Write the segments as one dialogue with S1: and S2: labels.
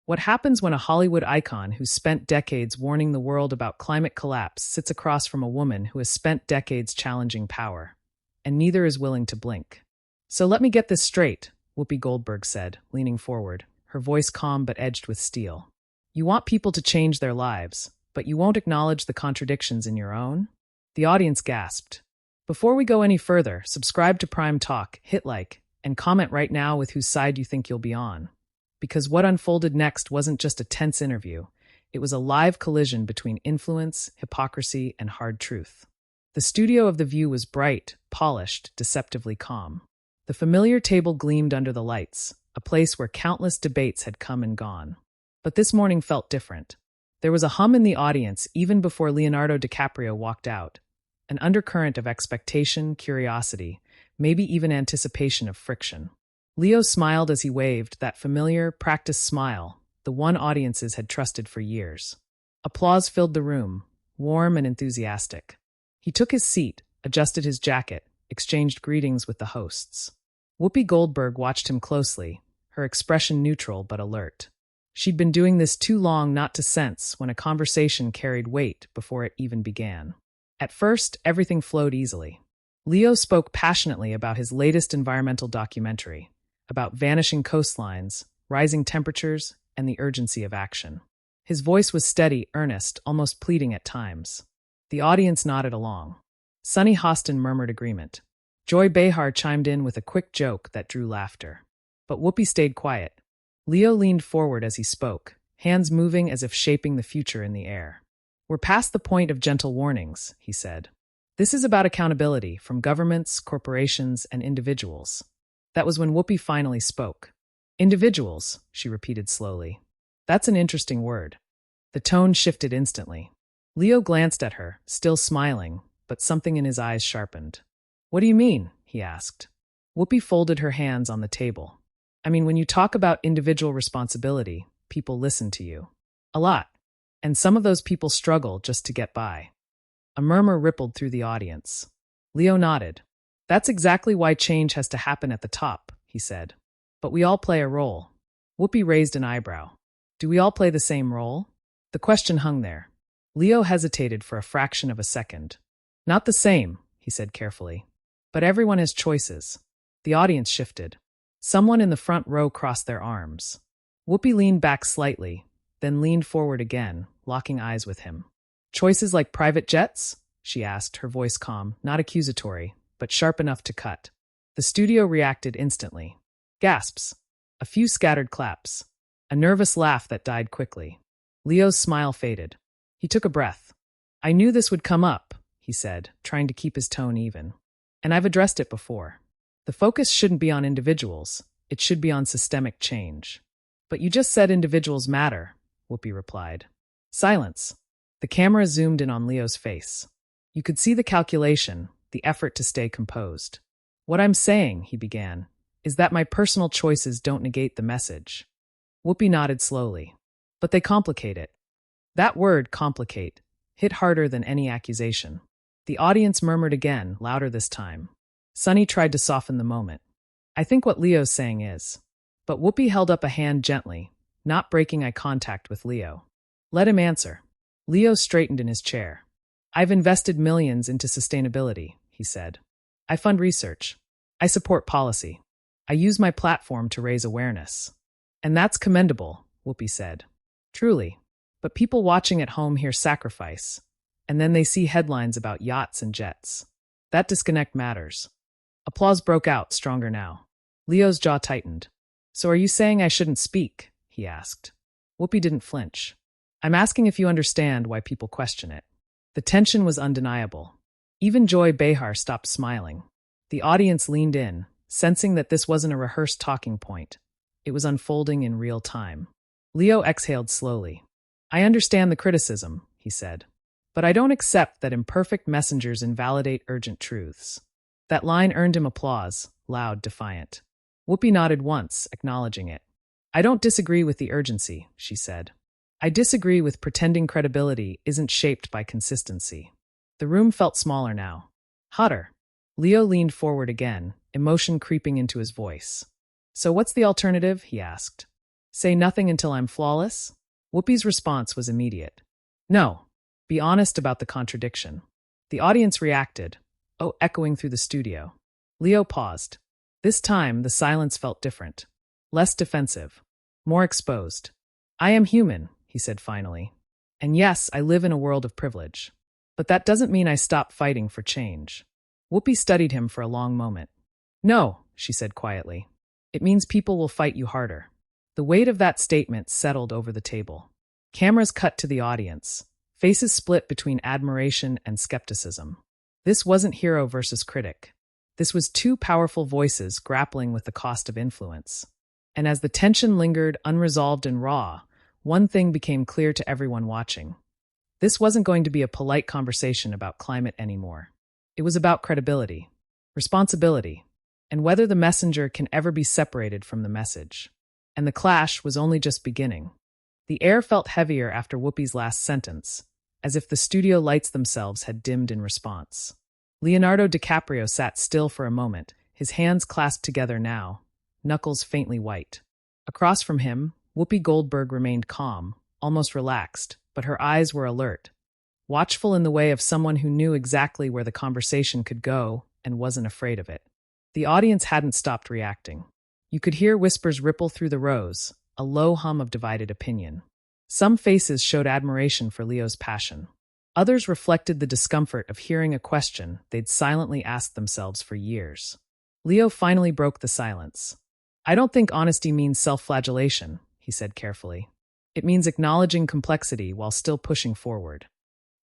S1: What happens when a Hollywood icon who's spent decades warning the world about climate collapse sits across from a woman who has spent decades challenging power, and neither is willing to blink? So let me get this straight, Whoopi Goldberg said, leaning forward, her voice calm but edged with steel. You want people to change their lives, but you won't acknowledge the contradictions in your own? The audience gasped. Before we go any further, subscribe to Prime Talk, hit like, and comment right now with whose side you think you'll be on. Because what unfolded next wasn't just a tense interview, it was a live collision between influence, hypocrisy, and hard truth. The studio of The View was bright, polished, deceptively calm. The familiar table gleamed under the lights, a place where countless debates had come and gone. But this morning felt different. There was a hum in the audience even before Leonardo DiCaprio walked out, an undercurrent of expectation, curiosity, maybe even anticipation of friction. Leo smiled as he waved, that familiar, practiced smile, the one audiences had trusted for years. Applause filled the room, warm and enthusiastic. He took his seat, adjusted his jacket, exchanged greetings with the hosts. Whoopi Goldberg watched him closely, her expression neutral but alert. She'd been doing this too long not to sense when a conversation carried weight before it even began. At first, everything flowed easily. Leo spoke passionately about his latest environmental documentary, about vanishing coastlines, rising temperatures, and the urgency of action. His voice was steady, earnest, almost pleading at times. The audience nodded along. Sunny Hostin murmured agreement. Joy Behar chimed in with a quick joke that drew laughter. But Whoopi stayed quiet. Leo leaned forward as he spoke, hands moving as if shaping the future in the air. We're past the point of gentle warnings, he said. This is about accountability from governments, corporations, and individuals. That was when Whoopi finally spoke. Individuals, she repeated slowly. That's an interesting word. The tone shifted instantly. Leo glanced at her, still smiling, but something in his eyes sharpened. What do you mean? He asked. Whoopi folded her hands on the table. I mean, when you talk about individual responsibility, people listen to you. A lot. And some of those people struggle just to get by. A murmur rippled through the audience. Leo nodded. That's exactly why change has to happen at the top, he said. But we all play a role. Whoopi raised an eyebrow. Do we all play the same role? The question hung there. Leo hesitated for a fraction of a second. Not the same, he said carefully. But everyone has choices. The audience shifted. Someone in the front row crossed their arms. Whoopi leaned back slightly, then leaned forward again, locking eyes with him. Choices like private jets? She asked, her voice calm, not accusatory, but sharp enough to cut. The studio reacted instantly. Gasps. A few scattered claps. A nervous laugh that died quickly. Leo's smile faded. He took a breath. I knew this would come up, he said, trying to keep his tone even. And I've addressed it before. The focus shouldn't be on individuals. It should be on systemic change. But you just said individuals matter, Whoopi replied. Silence. The camera zoomed in on Leo's face. You could see the calculation, the effort to stay composed. What I'm saying, he began, is that my personal choices don't negate the message. Whoopi nodded slowly. But they complicate it. That word, complicate, hit harder than any accusation. The audience murmured again, louder this time. Sunny tried to soften the moment. I think what Leo's saying is. But Whoopi held up a hand gently, not breaking eye contact with Leo. Let him answer. Leo straightened in his chair. I've invested millions into sustainability, he said. I fund research. I support policy. I use my platform to raise awareness. And that's commendable, Whoopi said. Truly. But people watching at home hear sacrifice, and then they see headlines about yachts and jets. That disconnect matters. Applause broke out, stronger now. Leo's jaw tightened. So are you saying I shouldn't speak? He asked. Whoopi didn't flinch. I'm asking if you understand why people question it. The tension was undeniable. Even Joy Behar stopped smiling. The audience leaned in, sensing that this wasn't a rehearsed talking point. It was unfolding in real time. Leo exhaled slowly. I understand the criticism, he said. But I don't accept that imperfect messengers invalidate urgent truths. That line earned him applause, loud, defiant. Whoopi nodded once, acknowledging it. I don't disagree with the urgency, she said. I disagree with pretending credibility isn't shaped by consistency. The room felt smaller now. Hotter. Leo leaned forward again, emotion creeping into his voice. So what's the alternative? He asked. Say nothing until I'm flawless? Whoopi's response was immediate. No. Be honest about the contradiction. The audience reacted, echoing through the studio. Leo paused. This time, the silence felt different. Less defensive. More exposed. I am human, he said finally. And yes, I live in a world of privilege. But that doesn't mean I stop fighting for change. Whoopi studied him for a long moment. No, she said quietly. It means people will fight you harder. The weight of that statement settled over the table. Cameras cut to the audience. Faces split between admiration and skepticism. This wasn't hero versus critic. This was two powerful voices grappling with the cost of influence. And as the tension lingered, unresolved and raw, one thing became clear to everyone watching. This wasn't going to be a polite conversation about climate anymore. It was about credibility, responsibility, and whether the messenger can ever be separated from the message. And the clash was only just beginning. The air felt heavier after Whoopi's last sentence, as if the studio lights themselves had dimmed in response. Leonardo DiCaprio sat still for a moment, his hands clasped together now, knuckles faintly white. Across from him, Whoopi Goldberg remained calm, almost relaxed, but her eyes were alert, watchful in the way of someone who knew exactly where the conversation could go and wasn't afraid of it. The audience hadn't stopped reacting. You could hear whispers ripple through the rows, a low hum of divided opinion. Some faces showed admiration for Leo's passion. Others reflected the discomfort of hearing a question they'd silently asked themselves for years. Leo finally broke the silence. I don't think honesty means self-flagellation, he said carefully. It means acknowledging complexity while still pushing forward.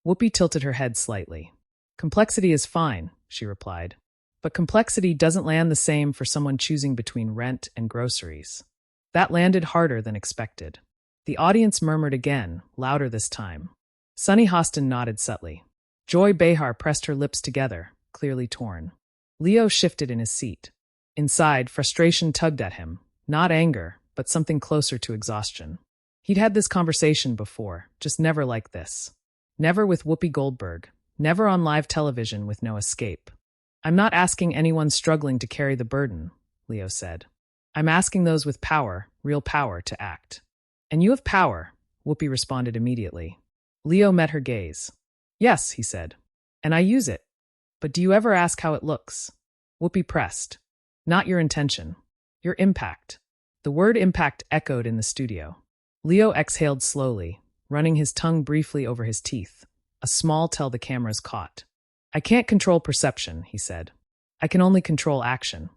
S1: Whoopi tilted her head slightly. Complexity is fine, she replied. But complexity doesn't land the same for someone choosing between rent and groceries. That landed harder than expected. The audience murmured again, louder this time. Sunny Hostin nodded subtly. Joy Behar pressed her lips together, clearly torn. Leo shifted in his seat. Inside, frustration tugged at him. Not anger, but something closer to exhaustion. He'd had this conversation before, just never like this. Never with Whoopi Goldberg. Never on live television with no escape. I'm not asking anyone struggling to carry the burden, Leo said. I'm asking those with power, real power, to act. And you have power, Whoopi responded immediately. Leo met her gaze. Yes, he said. And I use it. But do you ever ask how it looks? Whoopi pressed. Not your intention. Your impact. The word impact echoed in the studio. Leo exhaled slowly, running his tongue briefly over his teeth, a small tell the cameras caught. I can't control perception, he said. I can only control action.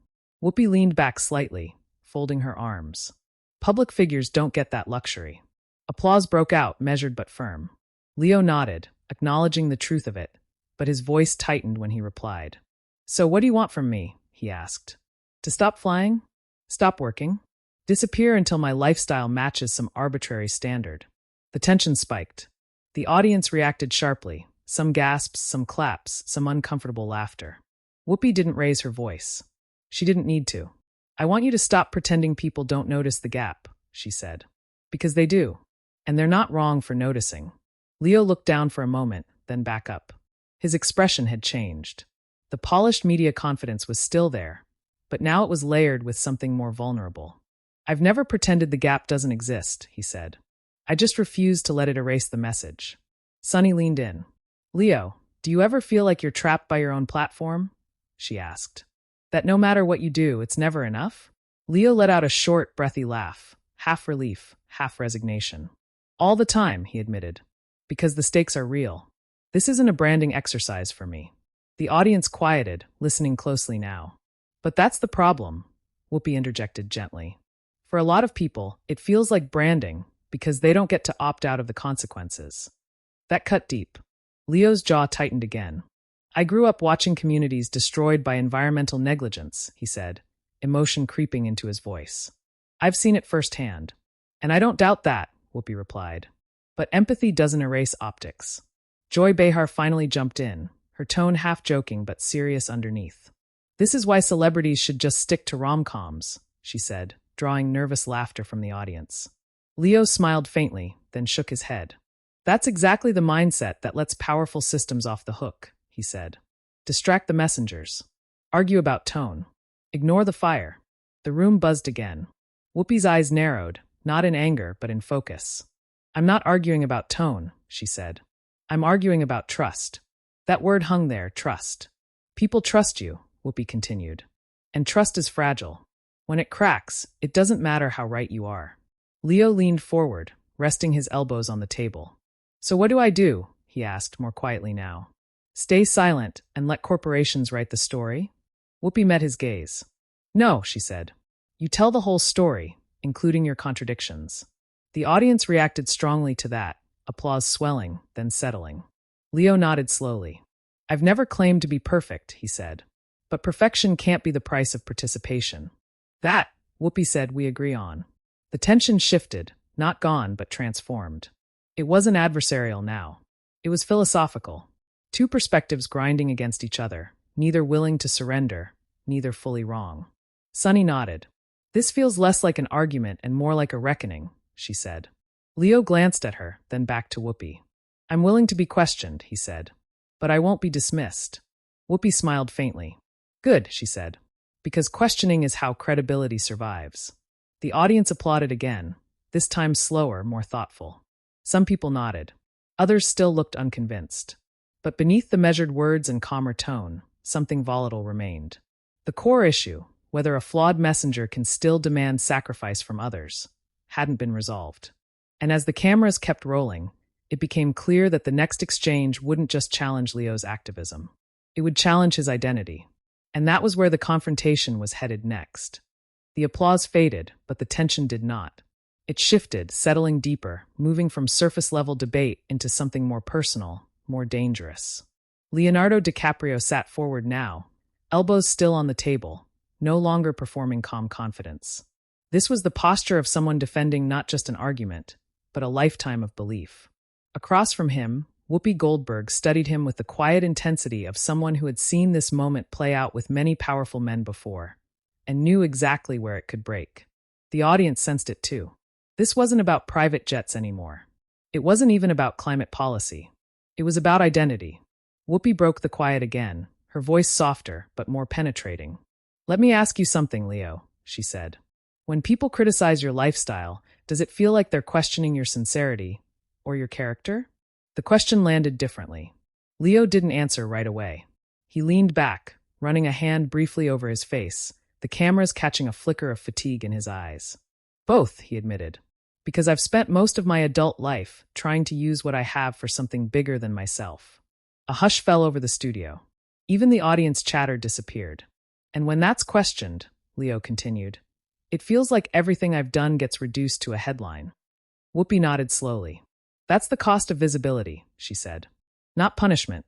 S1: Whoopi leaned back slightly, folding her arms. Public figures don't get that luxury. Applause broke out, measured but firm. Leo nodded, acknowledging the truth of it, but his voice tightened when he replied. So what do you want from me? He asked. To stop flying? Stop working? Disappear until my lifestyle matches some arbitrary standard. The tension spiked. The audience reacted sharply, some gasps, some claps, some uncomfortable laughter. Whoopi didn't raise her voice. She didn't need to. I want you to stop pretending people don't notice the gap, she said. Because they do. And they're not wrong for noticing. Leo looked down for a moment, then back up. His expression had changed. The polished media confidence was still there, but now it was layered with something more vulnerable. I've never pretended the gap doesn't exist, he said. I just refuse to let it erase the message. Sunny leaned in. Leo, do you ever feel like you're trapped by your own platform? She asked. That no matter what you do, it's never enough? Leo let out a short, breathy laugh, half relief, half resignation. All the time, he admitted. Because the stakes are real. This isn't a branding exercise for me. The audience quieted, listening closely now. But that's the problem, Whoopi interjected gently. For a lot of people, it feels like branding because they don't get to opt out of the consequences. That cut deep. Leo's jaw tightened again. I grew up watching communities destroyed by environmental negligence, he said, emotion creeping into his voice. I've seen it firsthand. And I don't doubt that, Whoopi replied. But empathy doesn't erase optics. Joy Behar finally jumped in, her tone half joking but serious underneath. This is why celebrities should just stick to rom-coms, she said, drawing nervous laughter from the audience. Leo smiled faintly, then shook his head. That's exactly the mindset that lets powerful systems off the hook, he said. Distract the messengers. Argue about tone. Ignore the fire. The room buzzed again. Whoopi's eyes narrowed, not in anger, but in focus. I'm not arguing about tone, she said. I'm arguing about trust. That word hung there, trust. People trust you, Whoopi continued. And trust is fragile. When it cracks, it doesn't matter how right you are. Leo leaned forward, resting his elbows on the table. So what do I do? He asked, more quietly now. Stay silent and let corporations write the story? Whoopi met his gaze. No, she said. You tell the whole story, including your contradictions. The audience reacted strongly to that, applause swelling, then settling. Leo nodded slowly. I've never claimed to be perfect, he said. But perfection can't be the price of participation. That, Whoopi said, we agree on. The tension shifted, not gone, but transformed. It wasn't adversarial now. It was philosophical. Two perspectives grinding against each other, neither willing to surrender, neither fully wrong. Sunny nodded. This feels less like an argument and more like a reckoning, she said. Leo glanced at her, then back to Whoopi. I'm willing to be questioned, he said. But I won't be dismissed. Whoopi smiled faintly. Good, she said. Because questioning is how credibility survives. The audience applauded again, this time slower, more thoughtful. Some people nodded. Others still looked unconvinced. But beneath the measured words and calmer tone, something volatile remained. The core issue, whether a flawed messenger can still demand sacrifice from others, hadn't been resolved. And as the cameras kept rolling, it became clear that the next exchange wouldn't just challenge Leo's activism. It would challenge his identity. And that was where the confrontation was headed next. The applause faded, but the tension did not. It shifted, settling deeper, moving from surface-level debate into something more personal, more dangerous. Leonardo DiCaprio sat forward now, elbows still on the table, no longer performing calm confidence. This was the posture of someone defending not just an argument, but a lifetime of belief. Across from him, Whoopi Goldberg studied him with the quiet intensity of someone who had seen this moment play out with many powerful men before, and knew exactly where it could break. The audience sensed it too. This wasn't about private jets anymore. It wasn't even about climate policy. It was about identity. Whoopi broke the quiet again, her voice softer but more penetrating. Let me ask you something, Leo, she said. When people criticize your lifestyle, does it feel like they're questioning your sincerity or your character? The question landed differently. Leo didn't answer right away. He leaned back, running a hand briefly over his face, the cameras catching a flicker of fatigue in his eyes. Both, he admitted. Because I've spent most of my adult life trying to use what I have for something bigger than myself. A hush fell over the studio. Even the audience chatter disappeared. And when that's questioned, Leo continued, it feels like everything I've done gets reduced to a headline. Whoopi nodded slowly. That's the cost of visibility, she said. Not punishment.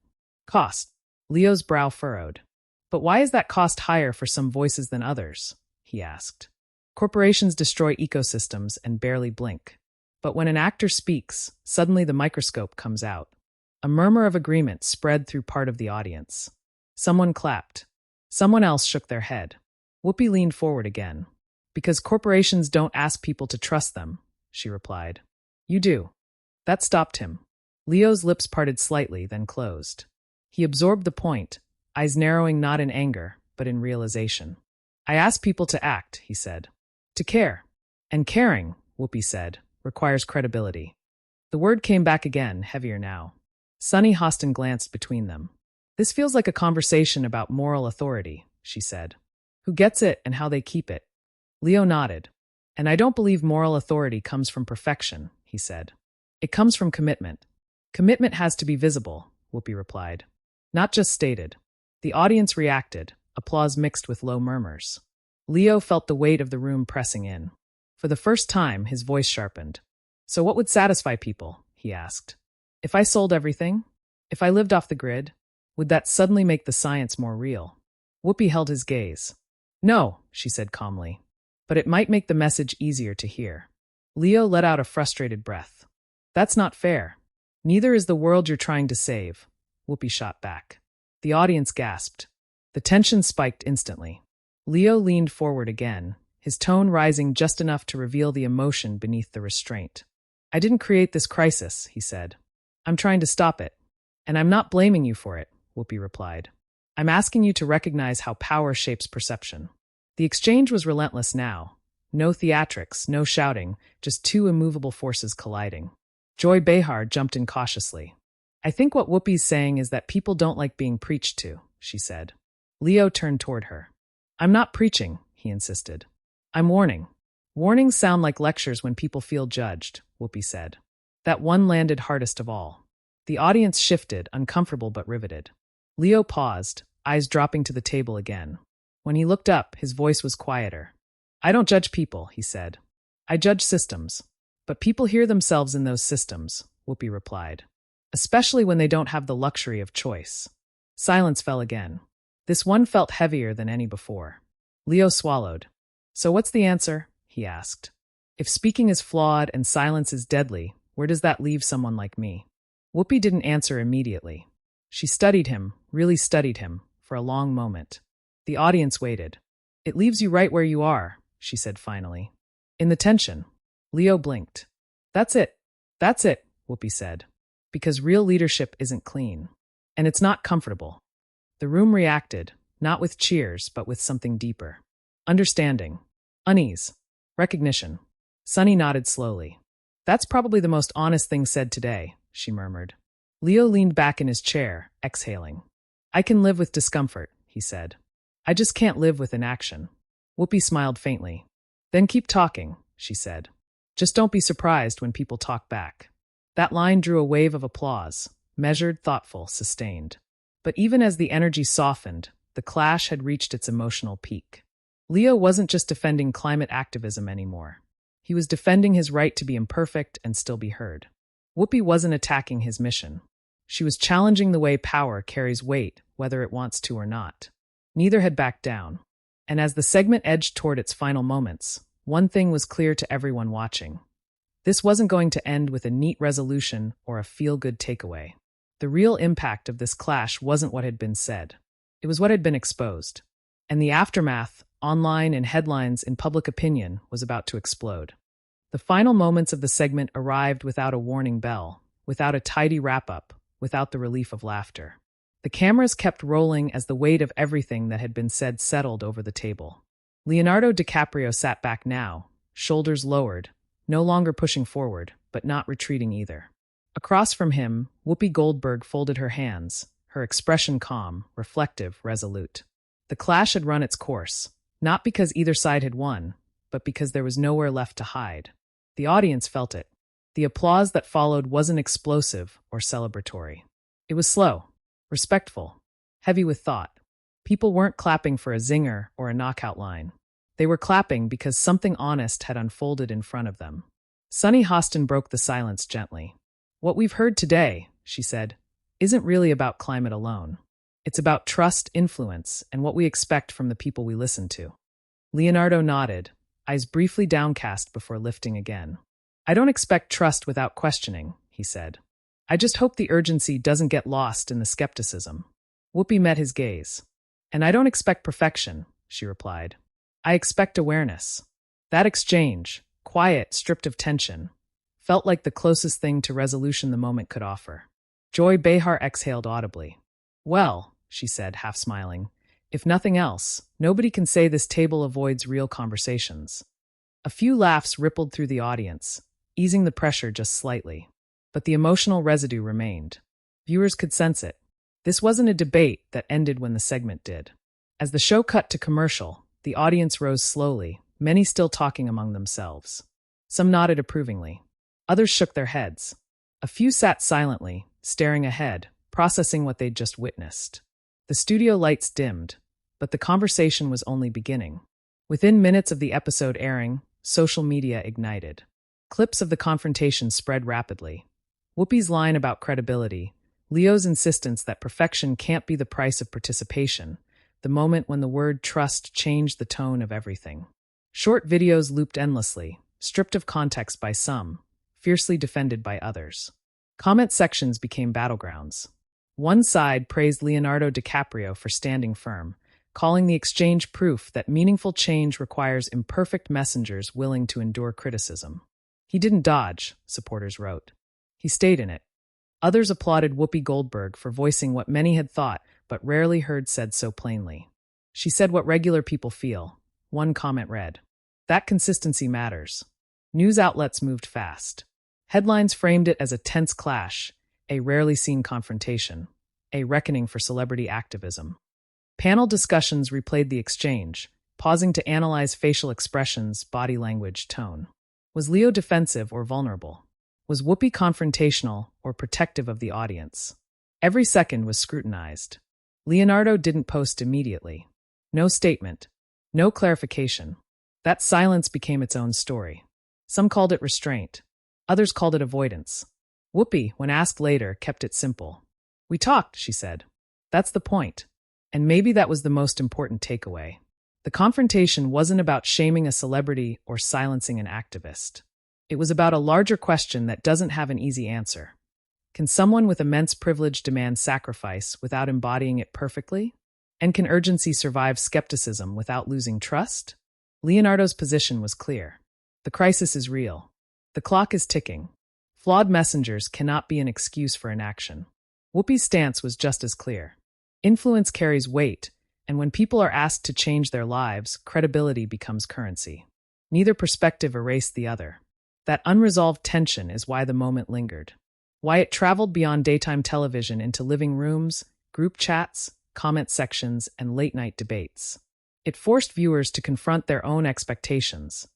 S1: Cost. Leo's brow furrowed. But why is that cost higher for some voices than others? He asked. Corporations destroy ecosystems and barely blink. But when an actor speaks, suddenly the microscope comes out. A murmur of agreement spread through part of the audience. Someone clapped. Someone else shook their head. Whoopi leaned forward again. Because corporations don't ask people to trust them, she replied. You do. That stopped him. Leo's lips parted slightly, then closed. He absorbed the point, eyes narrowing not in anger, but in realization. I ask people to act, he said. To care. And caring, Whoopi said, requires credibility. The word came back again, heavier now. Sunny Hostin glanced between them. This feels like a conversation about moral authority, she said. Who gets it and how they keep it? Leo nodded. And I don't believe moral authority comes from perfection, he said. It comes from commitment. Commitment has to be visible, Whoopi replied. Not just stated. The audience reacted, applause mixed with low murmurs. Leo felt the weight of the room pressing in. For the first time, his voice sharpened. So what would satisfy people? He asked. If I sold everything? If I lived off the grid? Would that suddenly make the science more real? Whoopi held his gaze. No, she said calmly. But it might make the message easier to hear. Leo let out a frustrated breath. That's not fair. Neither is the world you're trying to save, Whoopi shot back. The audience gasped. The tension spiked instantly. Leo leaned forward again, his tone rising just enough to reveal the emotion beneath the restraint. I didn't create this crisis, he said. I'm trying to stop it. And I'm not blaming you for it, Whoopi replied. I'm asking you to recognize how power shapes perception. The exchange was relentless now, No theatrics, no shouting, just two immovable forces colliding. Joy Behar jumped in cautiously. I think what Whoopi's saying is that people don't like being preached to, she said. Leo turned toward her. I'm not preaching, he insisted. I'm warning. Warnings sound like lectures when people feel judged, Whoopi said. That one landed hardest of all. The audience shifted, uncomfortable but riveted. Leo paused, eyes dropping to the table again. When he looked up, his voice was quieter. I don't judge people, he said. I judge systems. But people hear themselves in those systems, Whoopi replied. Especially when they don't have the luxury of choice. Silence fell again. This one felt heavier than any before. Leo swallowed. So what's the answer? He asked. If speaking is flawed and silence is deadly, where does that leave someone like me? Whoopi didn't answer immediately. She studied him, really studied him, for a long moment. The audience waited. It leaves you right where you are, she said finally. In the tension. Leo blinked. That's it, Whoopi said. Because real leadership isn't clean. And it's not comfortable. The room reacted, not with cheers, but with something deeper. Understanding. Unease. Recognition. Sunny nodded slowly. That's probably the most honest thing said today, she murmured. Leo leaned back in his chair, exhaling. I can live with discomfort, he said. I just can't live with inaction. Whoopi smiled faintly. Then keep talking, she said. Just don't be surprised when people talk back. That line drew a wave of applause, measured, thoughtful, sustained. But even as the energy softened, the clash had reached its emotional peak. Leo wasn't just defending climate activism anymore. He was defending his right to be imperfect and still be heard. Whoopi wasn't attacking his mission. She was challenging the way power carries weight, whether it wants to or not. Neither had backed down. And as the segment edged toward its final moments, one thing was clear to everyone watching. This wasn't going to end with a neat resolution or a feel-good takeaway. The real impact of this clash wasn't what had been said. It was what had been exposed. And the aftermath, online in headlines, in public opinion, was about to explode. The final moments of the segment arrived without a warning bell, without a tidy wrap-up, without the relief of laughter. The cameras kept rolling as the weight of everything that had been said settled over the table. Leonardo DiCaprio sat back now, shoulders lowered, no longer pushing forward, but not retreating either. Across from him, Whoopi Goldberg folded her hands, her expression calm, reflective, resolute. The clash had run its course, not because either side had won, but because there was nowhere left to hide. The audience felt it. The applause that followed wasn't explosive or celebratory. It was slow, respectful, heavy with thought. People weren't clapping for a zinger or a knockout line. They were clapping because something honest had unfolded in front of them. Sunny Hostin broke the silence gently. What we've heard today, she said, isn't really about climate alone. It's about trust, influence, and what we expect from the people we listen to. Leonardo nodded, eyes briefly downcast before lifting again. I don't expect trust without questioning, he said. I just hope the urgency doesn't get lost in the skepticism. Whoopi met his gaze. And I don't expect perfection, she replied. I expect awareness. That exchange, quiet, stripped of tension, felt like the closest thing to resolution the moment could offer. Joy Behar exhaled audibly. Well, she said, half smiling, if nothing else, nobody can say this table avoids real conversations. A few laughs rippled through the audience, easing the pressure just slightly. But the emotional residue remained. Viewers could sense it. This wasn't a debate that ended when the segment did. As the show cut to commercial, the audience rose slowly, many still talking among themselves. Some nodded approvingly. Others shook their heads. A few sat silently, staring ahead, processing what they'd just witnessed. The studio lights dimmed, but the conversation was only beginning. Within minutes of the episode airing, social media ignited. Clips of the confrontation spread rapidly. Whoopi's line about credibility, Leo's insistence that perfection can't be the price of participation, the moment when the word trust changed the tone of everything. Short videos looped endlessly, stripped of context by some, fiercely defended by others. Comment sections became battlegrounds. One side praised Leonardo DiCaprio for standing firm, calling the exchange proof that meaningful change requires imperfect messengers willing to endure criticism. He didn't dodge, supporters wrote. He stayed in it. Others applauded Whoopi Goldberg for voicing what many had thought but rarely heard said so plainly. She said what regular people feel. One comment read, That consistency matters. News outlets moved fast. Headlines framed it as a tense clash, a rarely seen confrontation, a reckoning for celebrity activism. Panel discussions replayed the exchange, pausing to analyze facial expressions, body language, tone. Was Leo defensive or vulnerable? Was Whoopi confrontational or protective of the audience? Every second was scrutinized. Leonardo didn't post immediately. No statement. No clarification. That silence became its own story. Some called it restraint. Others called it avoidance. Whoopi, when asked later, kept it simple. "We talked," she said. "That's the point." And maybe that was the most important takeaway. The confrontation wasn't about shaming a celebrity or silencing an activist. It was about a larger question that doesn't have an easy answer. Can someone with immense privilege demand sacrifice without embodying it perfectly? And can urgency survive skepticism without losing trust? Leonardo's position was clear. The crisis is real. The clock is ticking. Flawed messengers cannot be an excuse for inaction. Whoopi's stance was just as clear. Influence carries weight, and when people are asked to change their lives, credibility becomes currency. Neither perspective erased the other. That unresolved tension is why the moment lingered. Why it traveled beyond daytime television into living rooms, group chats, comment sections, and late-night debates. It forced viewers to confront their own expectations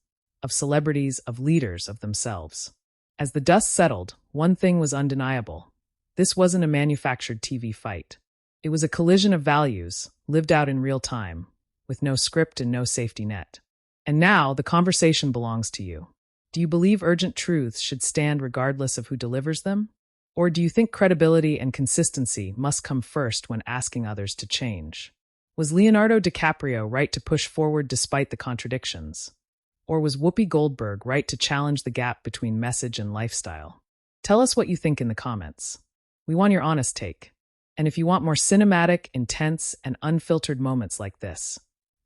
S1: of celebrities, of leaders, of themselves. As the dust settled, one thing was undeniable. This wasn't a manufactured TV fight. It was a collision of values, lived out in real time, with no script and no safety net. And now, the conversation belongs to you. Do you believe urgent truths should stand regardless of who delivers them? Or do you think credibility and consistency must come first when asking others to change? Was Leonardo DiCaprio right to push forward despite the contradictions? Or was Whoopi Goldberg right to challenge the gap between message and lifestyle? Tell us what you think in the comments. We want your honest take. And if you want more cinematic, intense, and unfiltered moments like this,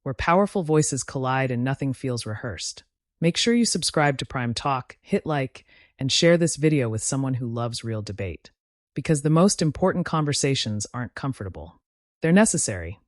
S1: where powerful voices collide and nothing feels rehearsed, make sure you subscribe to Prime Talk, hit like, and share this video with someone who loves real debate. Because the most important conversations aren't comfortable. They're necessary.